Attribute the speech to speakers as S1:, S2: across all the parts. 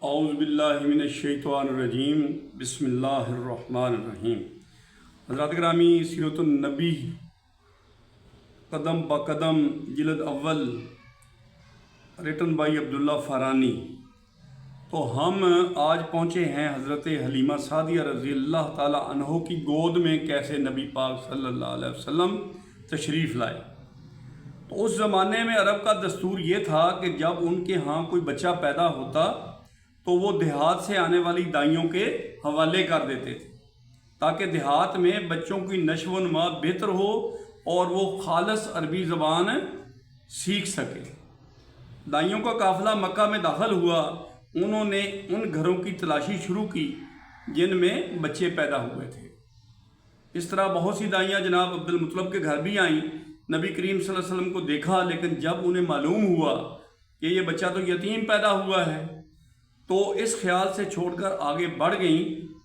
S1: اعوذ باللہ من الشیطان الرجیم بسم اللہ الرحمن الرحیم۔ حضرات گرامی، سیرت النبی قدم بقدم جلد اول ریٹن بائی عبداللہ فارانی۔ تو ہم آج پہنچے ہیں حضرت حلیمہ سعدیہ رضی اللہ تعالی عنہ کی گود میں کیسے نبی پاک صلی اللہ علیہ وسلم تشریف لائے۔ تو اس زمانے میں عرب کا دستور یہ تھا کہ جب ان کے ہاں کوئی بچہ پیدا ہوتا تو وہ دیہات سے آنے والی دائیوں کے حوالے کر دیتے تھے تاکہ دیہات میں بچوں کی نشو و نما بہتر ہو اور وہ خالص عربی زبان سیکھ سکے۔ دائیوں کا قافلہ مکہ میں داخل ہوا، انہوں نے ان گھروں کی تلاشی شروع کی جن میں بچے پیدا ہوئے تھے۔ اس طرح بہت سی دائیاں جناب عبد المطلب کے گھر بھی آئیں، نبی کریم صلی اللہ علیہ وسلم کو دیکھا، لیکن جب انہیں معلوم ہوا کہ یہ بچہ تو یتیم پیدا ہوا ہے تو اس خیال سے چھوڑ کر آگے بڑھ گئیں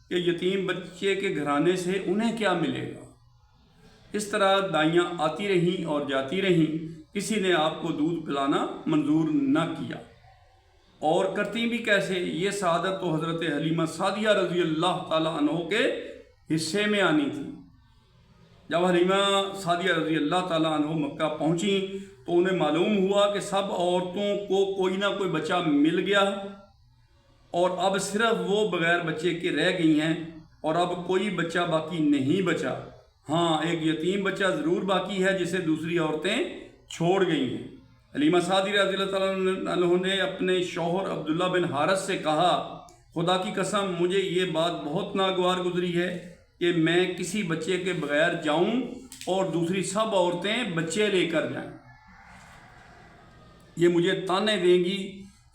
S1: کہ یتیم بچے کے گھرانے سے انہیں کیا ملے گا۔ اس طرح دائیاں آتی رہیں اور جاتی رہیں، کسی نے آپ کو دودھ پلانا منظور نہ کیا، اور کرتی بھی کیسے؟ یہ سعادت تو حضرت حلیمہ سعدیہ رضی اللہ تعالی عنہ کے حصے میں آنی تھی۔ جب حلیمہ سعدیہ رضی اللہ تعالی عنہ مکہ پہنچیں تو انہیں معلوم ہوا کہ سب عورتوں کو کوئی نہ کوئی بچہ مل گیا اور اب صرف وہ بغیر بچے کے رہ گئی ہیں، اور اب کوئی بچہ باقی نہیں بچا۔ ہاں، ایک یتیم بچہ ضرور باقی ہے جسے دوسری عورتیں چھوڑ گئی ہیں۔ حلیمہ سعدیہ رضی اللہ تعالیٰ عنہ نے اپنے شوہر عبداللہ بن حارث سے کہا، خدا کی قسم مجھے یہ بات بہت ناگوار گزری ہے کہ میں کسی بچے کے بغیر جاؤں اور دوسری سب عورتیں بچے لے کر جائیں، یہ مجھے تانے دیں گی،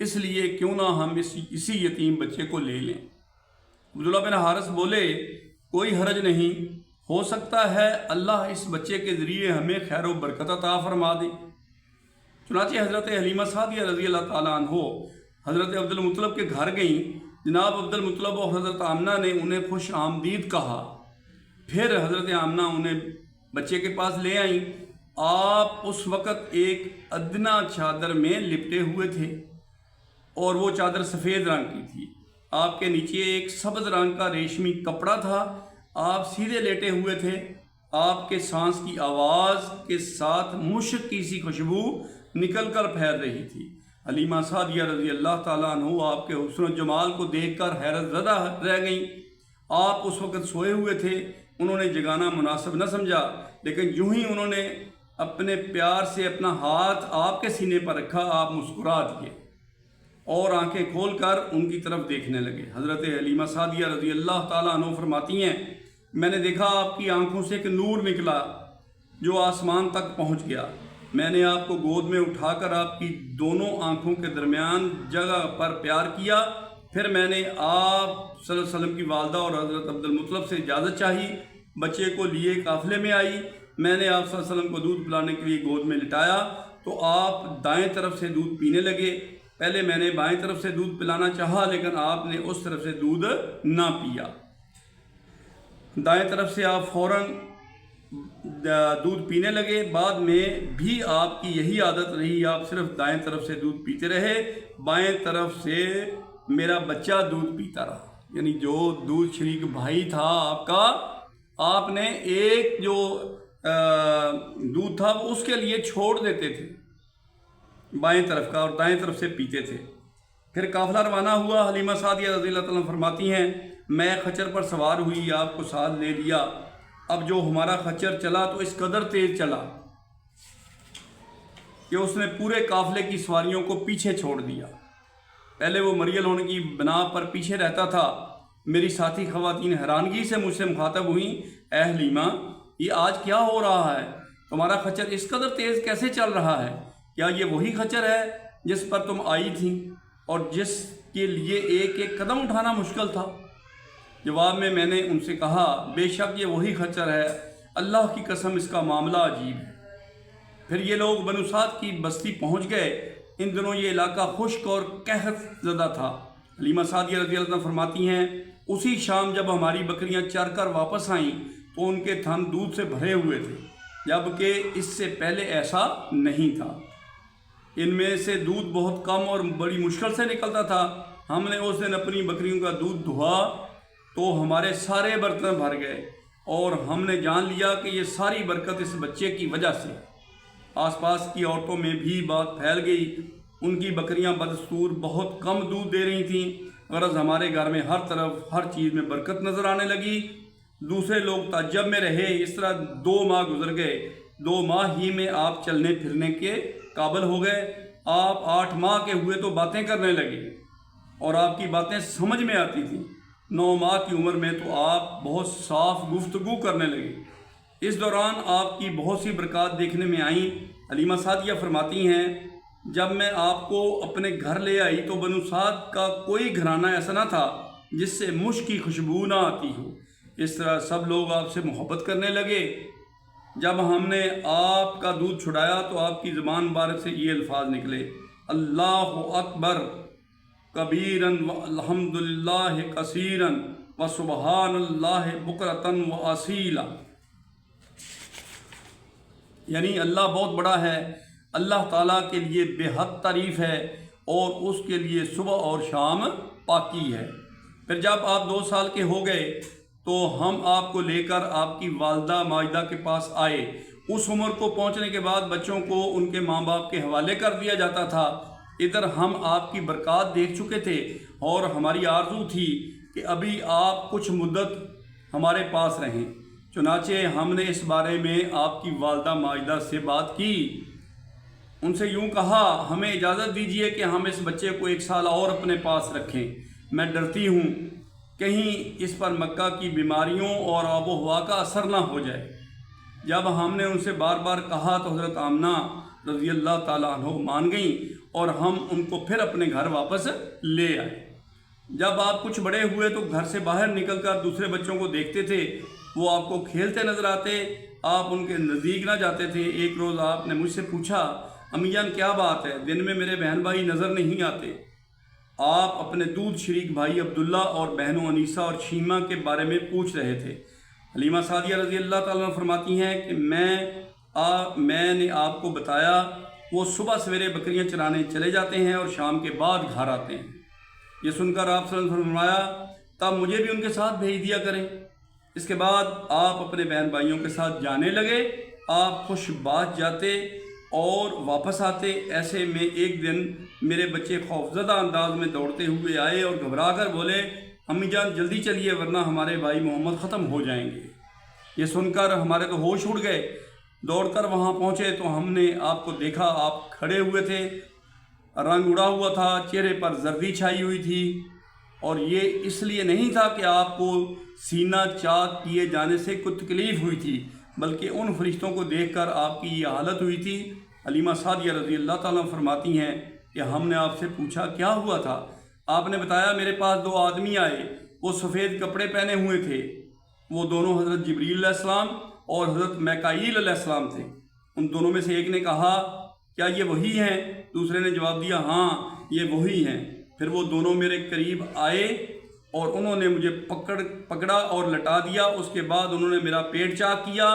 S1: اس لیے کیوں نہ ہم اسی یتیم بچے کو لے لیں۔ عبداللہ بن حارث بولے، کوئی حرج نہیں، ہو سکتا ہے اللہ اس بچے کے ذریعے ہمیں خیر و برکت عطا فرما دے۔ چنانچہ حضرت حلیمہ سعدیہ رضی اللہ تعالیٰ عنہ حضرت عبد المطلب کے گھر گئیں۔ جناب عبد المطلب اور حضرت آمنہ نے انہیں خوش آمدید کہا۔ پھر حضرت آمنہ انہیں بچے کے پاس لے آئیں۔ آپ اس وقت ایک ادنا چادر میں لپٹے ہوئے تھے اور وہ چادر سفید رنگ کی تھی، آپ کے نیچے ایک سبز رنگ کا ریشمی کپڑا تھا، آپ سیدھے لیٹے ہوئے تھے، آپ کے سانس کی آواز کے ساتھ مشک کی سی خوشبو نکل کر پھیل رہی تھی۔ حلیمہ سعدیہ رضی اللہ تعالیٰ عنہ آپ کے حسن و جمال کو دیکھ کر حیرت زدہ رہ گئیں۔ آپ اس وقت سوئے ہوئے تھے، انہوں نے جگانا مناسب نہ سمجھا، لیکن یوں ہی انہوں نے اپنے پیار سے اپنا ہاتھ آپ کے سینے پر رکھا، آپ مسکرا دیے اور آنکھیں کھول کر ان کی طرف دیکھنے لگے۔ حضرت حلیمہ سعدیہ رضی اللہ تعالیٰ عنہ فرماتی ہیں، میں نے دیکھا آپ کی آنکھوں سے ایک نور نکلا جو آسمان تک پہنچ گیا۔ میں نے آپ کو گود میں اٹھا کر آپ کی دونوں آنکھوں کے درمیان جگہ پر پیار کیا، پھر میں نے آپ صلی اللہ علیہ وسلم کی والدہ اور حضرت عبد المطلب سے اجازت چاہی، بچے کو لیے قافلے میں آئی، میں نے آپ صلی اللہ علیہ وسلم کو دودھ پلانے کے لیے گود میں لٹایا تو آپ دائیں طرف سے دودھ پینے لگے۔ پہلے میں نے بائیں طرف سے دودھ پلانا چاہا لیکن آپ نے اس طرف سے دودھ نہ پیا۔ دائیں طرف سے آپ فوراً دودھ پینے لگے، بعد میں بھی آپ کی یہی عادت رہی، آپ صرف دائیں طرف سے دودھ پیتے رہے، بائیں طرف سے میرا بچہ دودھ پیتا رہا۔ یعنی جو دودھ شریک بھائی تھا آپ کا، آپ نے ایک جو دودھ تھا وہ اس کے لیے چھوڑ دیتے تھے بائیں طرف کا، اور دائیں طرف سے پیتے تھے۔ پھر قافلہ روانہ ہوا۔ حلیمہ سعدیہ رضی اللہ تعالیٰ فرماتی ہیں، میں خچر پر سوار ہوئی، آپ کو ساتھ لے لیا۔ اب جو ہمارا خچر چلا تو اس قدر تیز چلا کہ اس نے پورے قافلے کی سواریوں کو پیچھے چھوڑ دیا۔ پہلے وہ مریل ہونے کی بنا پر پیچھے رہتا تھا۔ میری ساتھی خواتین حیرانگی سے مجھ سے مخاطب ہوئیں، اے حلیمہ، یہ آج کیا ہو رہا ہے؟ تمہارا خچر اس قدر تیز کیسے چل رہا ہے؟ کیا یہ وہی خچر ہے جس پر تم آئی تھیں اور جس کے لیے ایک ایک قدم اٹھانا مشکل تھا؟ جواب میں نے ان سے کہا، بے شک یہ وہی خچر ہے، اللہ کی قسم اس کا معاملہ عجیب ہے۔ پھر یہ لوگ بنو سعد کی بستی پہنچ گئے۔ ان دنوں یہ علاقہ خشک اور قحط زدہ تھا۔ حلیمہ سعدیہ رضی اللہ عنہ فرماتی ہیں، اسی شام جب ہماری بکریاں چر کر واپس آئیں تو ان کے تھن دودھ سے بھرے ہوئے تھے، جبکہ اس سے پہلے ایسا نہیں تھا۔ ان میں سے دودھ بہت کم اور بڑی مشکل سے نکلتا تھا۔ ہم نے اس دن اپنی بکریوں کا دودھ دھوا تو ہمارے سارے برتن بھر گئے، اور ہم نے جان لیا کہ یہ ساری برکت اس بچے کی وجہ سے۔ آس پاس کی عورتوں میں بھی بات پھیل گئی، ان کی بکریاں بدستور بہت کم دودھ دے رہی تھیں، غرض ہمارے گھر میں ہر طرف ہر چیز میں برکت نظر آنے لگی۔ دوسرے لوگ تعجب میں رہے۔ اس طرح 2 ماہ گزر گئے۔ 2 ماہ ہی میں آپ چلنے پھرنے کے قابل ہو گئے۔ آپ 8 ماہ کے ہوئے تو باتیں کرنے لگے اور آپ کی باتیں سمجھ میں آتی تھیں۔ 9 ماہ کی عمر میں تو آپ بہت صاف گفتگو کرنے لگے۔ اس دوران آپ کی بہت سی برکات دیکھنے میں آئیں۔ حلیمہ سعدیہ فرماتی ہیں، جب میں آپ کو اپنے گھر لے آئی تو بنو سعد کا کوئی گھرانہ ایسا نہ تھا جس سے مشک کی خوشبو نہ آتی ہو۔ اس طرح سب لوگ آپ سے محبت کرنے لگے۔ جب ہم نے آپ کا دودھ چھڑایا تو آپ کی زبان مبارک سے یہ الفاظ نکلے، اللہ اکبر کبیراً والحمد للہ کثیراً وسبحان اللہ بکرۃ واصیلا، یعنی اللہ بہت بڑا ہے، اللہ تعالیٰ کے لیے بے حد تعریف ہے اور اس کے لیے صبح اور شام پاکی ہے۔ پھر جب آپ 2 سال کے ہو گئے تو ہم آپ کو لے کر آپ کی والدہ ماجدہ کے پاس آئے۔ اس عمر کو پہنچنے کے بعد بچوں کو ان کے ماں باپ کے حوالے کر دیا جاتا تھا۔ ادھر ہم آپ کی برکات دیکھ چکے تھے اور ہماری آرزو تھی کہ ابھی آپ کچھ مدت ہمارے پاس رہیں۔ چنانچہ ہم نے اس بارے میں آپ کی والدہ ماجدہ سے بات کی۔ ان سے یوں کہا، ہمیں اجازت دیجیے کہ ہم اس بچے کو 1 سال اور اپنے پاس رکھیں، میں ڈرتی ہوں کہیں اس پر مکہ کی بیماریوں اور آب و ہوا کا اثر نہ ہو جائے۔ جب ہم نے ان سے بار بار کہا تو حضرت آمنہ رضی اللہ تعالیٰ عنہ مان گئیں اور ہم ان کو پھر اپنے گھر واپس لے آئے۔ جب آپ کچھ بڑے ہوئے تو گھر سے باہر نکل کر دوسرے بچوں کو دیکھتے تھے، وہ آپ کو کھیلتے نظر آتے، آپ ان کے نزدیک نہ جاتے تھے۔ ایک روز آپ نے مجھ سے پوچھا، امی جان کیا بات ہے، دن میں میرے بہن بھائی نظر نہیں آتے؟ آپ اپنے دودھ شریک بھائی عبداللہ اور بہنوں انیسہ اور شیمہ کے بارے میں پوچھ رہے تھے۔ حلیمہ سعدیہ رضی اللہ تعالیٰ عنہ فرماتی ہیں کہ میں نے آپ کو بتایا، وہ صبح سویرے بکریاں چرانے چلے جاتے ہیں اور شام کے بعد گھر آتے ہیں۔ یہ سن کر آپ صلی اللہ علیہ وسلم نے فرمایا، تب مجھے بھی ان کے ساتھ بھیج دیا کریں۔ اس کے بعد آپ اپنے بہن بھائیوں کے ساتھ جانے لگے۔ آپ خوش بات جاتے اور واپس آتے۔ ایسے میں ایک دن میرے بچے خوفزدہ انداز میں دوڑتے ہوئے آئے اور گھبرا کر بولے، امی جان جلدی چلیے ورنہ ہمارے بھائی محمد ختم ہو جائیں گے۔ یہ سن کر ہمارے تو ہوش اڑ گئے۔ دوڑ کر وہاں پہنچے تو ہم نے آپ کو دیکھا، آپ کھڑے ہوئے تھے، رنگ اڑا ہوا تھا، چہرے پر زردی چھائی ہوئی تھی، اور یہ اس لیے نہیں تھا کہ آپ کو سینہ چاک کیے جانے سے کوئی تکلیف ہوئی تھی، بلکہ ان فرشتوں کو دیکھ کر آپ کی یہ حالت ہوئی تھی۔ حلیمہ سعدیہ رضی اللہ تعالیٰ فرماتی ہیں کہ ہم نے آپ سے پوچھا کیا ہوا تھا؟ آپ نے بتایا میرے پاس 2 آدمی آئے، وہ سفید کپڑے پہنے ہوئے تھے، وہ دونوں حضرت جبریل علیہ السلام اور حضرت میکائیل علیہ السلام تھے۔ ان دونوں میں سے ایک نے کہا، کیا یہ وہی ہیں؟ دوسرے نے جواب دیا، ہاں یہ وہی ہیں۔ پھر وہ دونوں میرے قریب آئے اور انہوں نے مجھے پکڑا اور لٹا دیا۔ اس کے بعد انہوں نے میرا پیٹ چاک کیا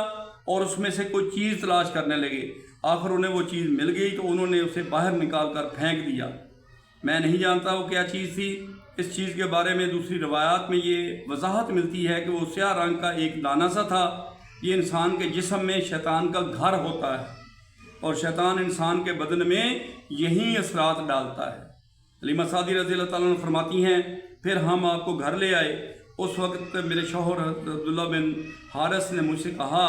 S1: اور اس میں سے کوئی چیز تلاش کرنے لگے۔ آخر انہیں وہ چیز مل گئی تو انہوں نے اسے باہر نکال کر پھینک دیا۔ میں نہیں جانتا وہ کیا چیز تھی۔ اس چیز کے بارے میں دوسری روایات میں یہ وضاحت ملتی ہے کہ وہ سیاہ رنگ کا ایک دانہ سا تھا۔ یہ انسان کے جسم میں شیطان کا گھر ہوتا ہے اور شیطان انسان کے بدن میں یہی اثرات ڈالتا ہے۔ حلیمہ سعدیہ رضی اللہ تعالیٰ عنہ فرماتی ہیں، پھر ہم آپ کو گھر لے آئے۔ اس وقت میرے شوہر عبداللہ بن حارث نے مجھ سے کہا،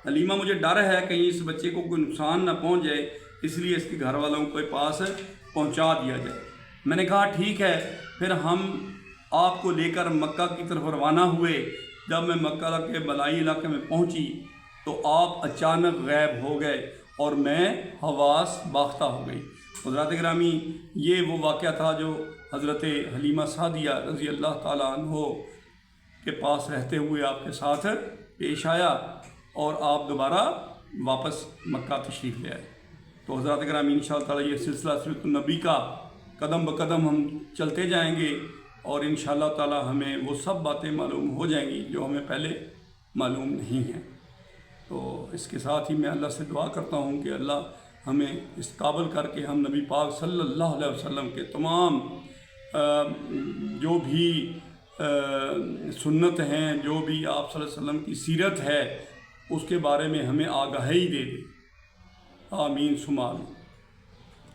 S1: حلیمہ مجھے ڈر ہے کہیں اس بچے کو کوئی نقصان نہ پہنچ جائے، اس لیے اس کے گھر والوں کے پاس پہنچا دیا جائے۔ میں نے کہا ٹھیک ہے۔ پھر ہم آپ کو لے کر مکہ کی طرف روانہ ہوئے۔ جب میں مکہ کے بلائی علاقے میں پہنچی تو آپ اچانک غائب ہو گئے اور میں حواس باختہ ہو گئی۔ حضرات گرامی، یہ وہ واقعہ تھا جو حضرت حلیمہ سعدیہ رضی اللہ تعالیٰ عنہ کے پاس رہتے ہوئے آپ کے ساتھ پیش آیا اور آپ دوبارہ واپس مکہ تشریف لے آئے۔ تو حضرات گرامی، انشاءاللہ تعالیٰ یہ سلسلہ سیرت النبی کا قدم بقدم ہم چلتے جائیں گے اور انشاءاللہ تعالیٰ ہمیں وہ سب باتیں معلوم ہو جائیں گی جو ہمیں پہلے معلوم نہیں ہیں۔ تو اس کے ساتھ ہی میں اللہ سے دعا کرتا ہوں کہ اللہ ہمیں اس قابل کر کے ہم نبی پاک صلی اللہ علیہ وسلم کے تمام جو بھی سنت ہیں، جو بھی آپ صلی اللہ علیہ وسلم کی سیرت ہے، اس کے بارے میں ہمیں آگاہی دے دے۔ آمین ثم آمین۔